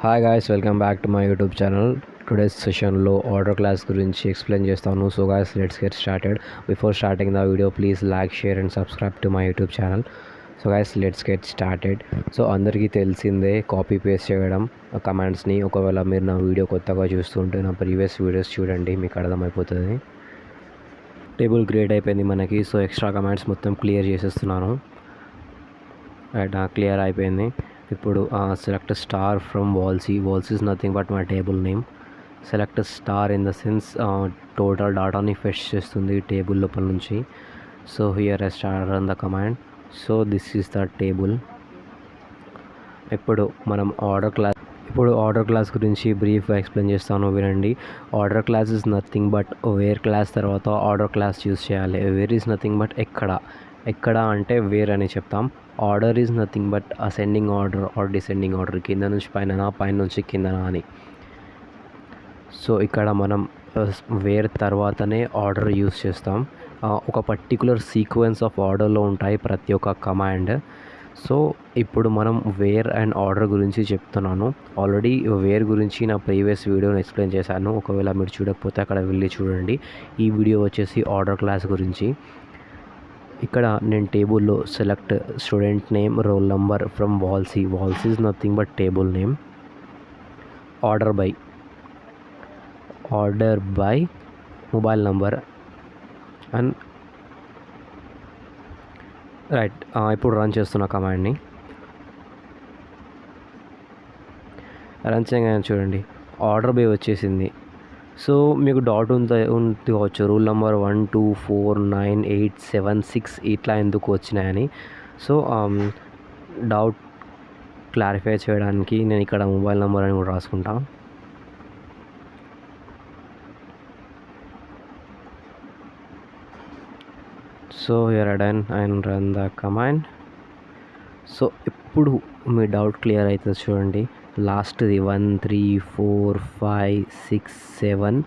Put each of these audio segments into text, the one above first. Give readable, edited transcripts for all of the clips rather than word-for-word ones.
Hi guys, welcome back to my YouTube channel. Today's సెషన్లో order clause గురించి explain చేస్తాను. So guys, let's get started. Before starting the video please like, share and subscribe to my YouTube channel. So guys, let's get started. So అందరికీ తెలిసిందే copy paste చేయడం కమాండ్స్ని. ఒకవేళ మీరు నా video కొత్తగా చూస్తుంటే నా ప్రీవియస్ వీడియోస్ చూడండి, మీకు అర్థమైపోతుంది. టేబుల్ క్రియేట్ అయిపోయింది మనకి. సో ఎక్స్ట్రా కమాండ్స్ మొత్తం క్లియర్ చేసేస్తున్నాను. రైట్, క్లియర్ అయిపోయింది. ఇప్పుడు సెలెక్ట్ స్టార్ ఫ్రమ్ వాల్సీ. వాల్సీ is nothing but my table name. Select star in the sense total డాటాని ఫెచ్ చేస్తుంది టేబుల్ లోపల నుంచి. So here I star run the command. So this is the table. ఇప్పుడు మనం ఆర్డర్ క్లాస్ గురించి బ్రీఫ్గా ఎక్స్ప్లెయిన్ చేస్తాను, వినండి. Order clause is nothing but where clause తర్వాత ఆర్డర్ క్లాస్ యూజ్ చేయాలి. వేర్ ఈజ్ నథింగ్ బట్ ఎక్కడ అంటే వేర్ అని చెప్తాం. Order is nothing but ascending order or descending order, కింద నుంచి పైన, పైన నుంచి కిందనా అని. సో ఇక్కడ మనం వేర్ తర్వాతనే ఆర్డర్ యూస్ చేస్తాం. ఒక పర్టికులర్ సీక్వెన్స్ ఆఫ్ ఆర్డర్లో ఉంటాయి ప్రతి ఒక్క కమాండ్. సో ఇప్పుడు మనం వేర్ అండ్ ఆర్డర్ గురించి చెప్తున్నాను. ఆల్రెడీ వేర్ గురించి నా ప్రీవియస్ వీడియోని ఎక్స్ప్లెయిన్ చేశాను. ఒకవేళ మీరు చూడకపోతే అక్కడ వెళ్ళి చూడండి. ఈ వీడియో వచ్చేసి ఆర్డర్ క్లాస్ గురించి. ఇక్కడ నేను టేబుల్లో select student name, roll number from వాల్సీ. వాల్సీ is nothing but table name. Order by mobile number and right. ఇప్పుడు రన్ చేస్తున్న కమాండ్ని రన్ చేయగానే చూడండి ఆర్డర్ బై వచ్చేసింది. సో మీకు డౌట్ కావచ్చు, రూల్ నెంబర్ 1 2 4 9 8 7 6 ఇట్లా ఎందుకు వచ్చినాయని. సో డౌట్ క్లారిఫై చేయడానికి నేను ఇక్కడ మొబైల్ నెంబర్ అని కూడా రాసుకుంటా. So here done and run the command. So ఇప్పుడు మీ డౌట్ క్లియర్ అవుతుంది. చూడండి, లాస్ట్ది 1 3 4 5 6 7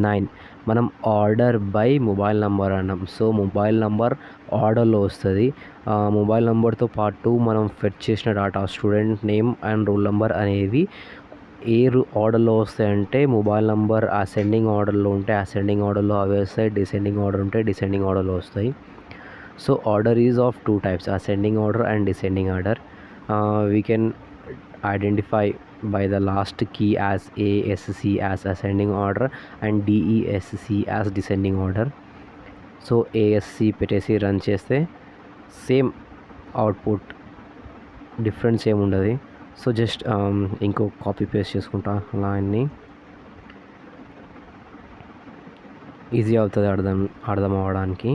9 మనం ఆర్డర్ బై మొబైల్ నెంబర్ అన్నాం. సో మొబైల్ నెంబర్ ఆర్డర్లో వస్తుంది. మొబైల్ నెంబర్తో పాటు మనం ఫెచ్ చేసిన data student name and roll number అనేవి ఏ ఆర్డర్లో వస్తాయంటే, మొబైల్ నెంబర్ అసెండింగ్ ఆర్డర్లో ఉంటే అసెండింగ్ ఆర్డర్లో అవి వస్తాయి, డిసెండింగ్ ఆర్డర్ ఉంటే డిసెండింగ్ ఆర్డర్లో వస్తాయి. So order is of 2 types, ascending order and descending order. We can identify by the last key as ASC as ascending order and DESC as descending order. So ASC పెట్టేసి run చేస్తే same output, difference ఏమి ఉండదు. So just ఇంకో copy paste చేసుకుంటా లైన్ని. Easy అవుతుంది అర్థం అవ్వడానికి.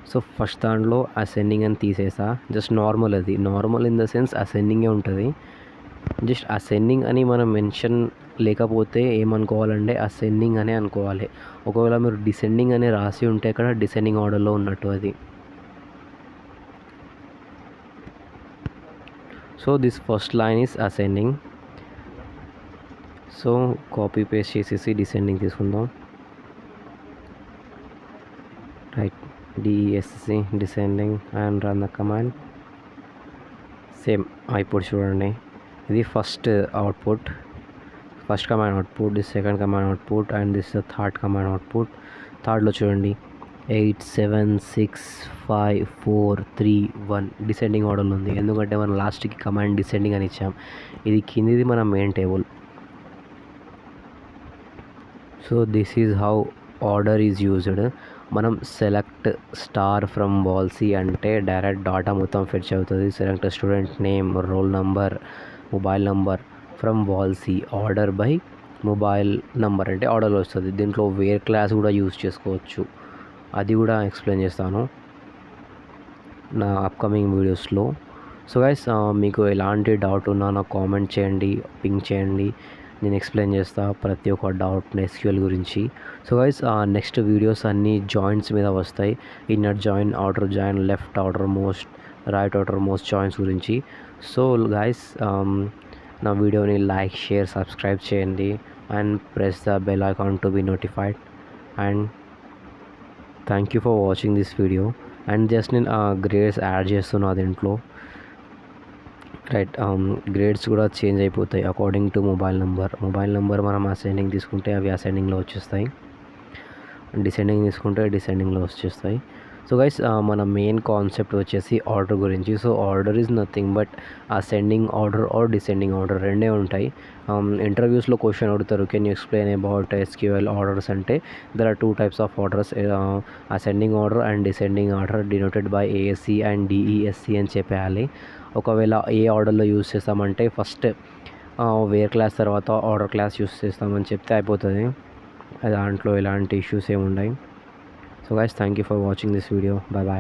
సో ఫస్ట్ దాంట్లో అసెండింగ్ అని తీసేసా. జస్ట్ నార్మల్, అది నార్మల్ ఇన్ ద సెన్స్ అసెండింగే ఉంటుంది. జస్ట్ అసెండింగ్ అని మనం మెన్షన్ లేకపోతే ఏమనుకోవాలంటే అసెండింగ్ అనే అనుకోవాలి. ఒకవేళ మీరు డిసెండింగ్ అని రాసి ఉంటే ఇక్కడ డిసెండింగ్ ఆర్డర్లో ఉన్నట్టు అది. So this first line is ascending. So copy paste చేసేసి డిసెండింగ్ తీసుకుందాం. Right, DESC descending and run the command. Same ఇప్పుడు చూడండి, ఇది first output, first command output, this second command output and this the third command output. థర్డ్లో చూడండి 8 7 6 5 4 3 1 descending ఆర్డర్లో ఉంది. ఎందుకంటే మనం లాస్ట్కి కమాండ్ డిసెండింగ్ అని ఇచ్చాం. ఇది కిందిది మన main table. So this is how order is used. మనం సెలెక్ట్ స్టార్ ఫ్రమ్ వాల్సీ అంటే డైరెక్ట్ డాటా మొత్తం ఫెచ్ అవుతుంది. Select student name, roll number, mobile number from వాల్సీ. ఆర్డర్ బై మొబైల్ నంబర్ అంటే ఆర్డర్లో వస్తుంది. దీంట్లో వేర్ క్లాస్ కూడా యూజ్ చేసుకోవచ్చు, అది కూడా ఎక్స్ప్లెయిన్ చేస్తాను నా అప్కమింగ్ వీడియోస్లో. సో గైస్, మీకు ఎలాంటి డౌట్ ఉన్నా నాకు కామెంట్ చేయండి, పింక్ చేయండి, నేను ఎక్స్ప్లెయిన్ చేస్తా ప్రతి ఒక్క డౌట్ SQL గురించి. సో గైస్, నెక్స్ట్ వీడియోస్ అన్నీ జాయింట్స్ మీద వస్తాయి. Inner join, outer join, left outer most, right outer most joints గురించి. సో గైస్, నా వీడియోని లైక్, షేర్, సబ్స్క్రైబ్ చేయండి and press the bell icon to be notified. And thank you for watching this video. And just నేను grades add చేస్తున్నా దీంట్లో. Right. Grades కూడా change అయిపోతాయి according to mobile number మనం ascending తీసుకుంటే అవి అసెండింగ్లో వచ్చేస్తాయి, డిసెండింగ్ తీసుకుంటే డిసెండింగ్లో వచ్చేస్తాయి. సో గైస్, మన మెయిన్ కాన్సెప్ట్ వచ్చేసి ఆర్డర్ గురించి. So order is nothing but ascending order or descending order రెండే ఉంటాయి. ఇంటర్వ్యూస్లో క్వశ్చన్ అడుగుతారు, can you explain about SQL orders అంటే there are 2 types of orders, ascending order and descending order denoted by ASC and DESC అని చెప్పేయాలి. ఒకవేళ ఏ ఆర్డర్లో యూస్ చేస్తామంటే ఫస్ట్ వేర్ క్లాస్ తర్వాత ఆర్డర్ క్లాస్ యూస్ చేస్తామని చెప్తే అయిపోతుంది. దాంట్లో ఎలాంటి ఇష్యూస్ ఏమి ఉన్నాయి. So guys, thank you for watching this video. Bye bye.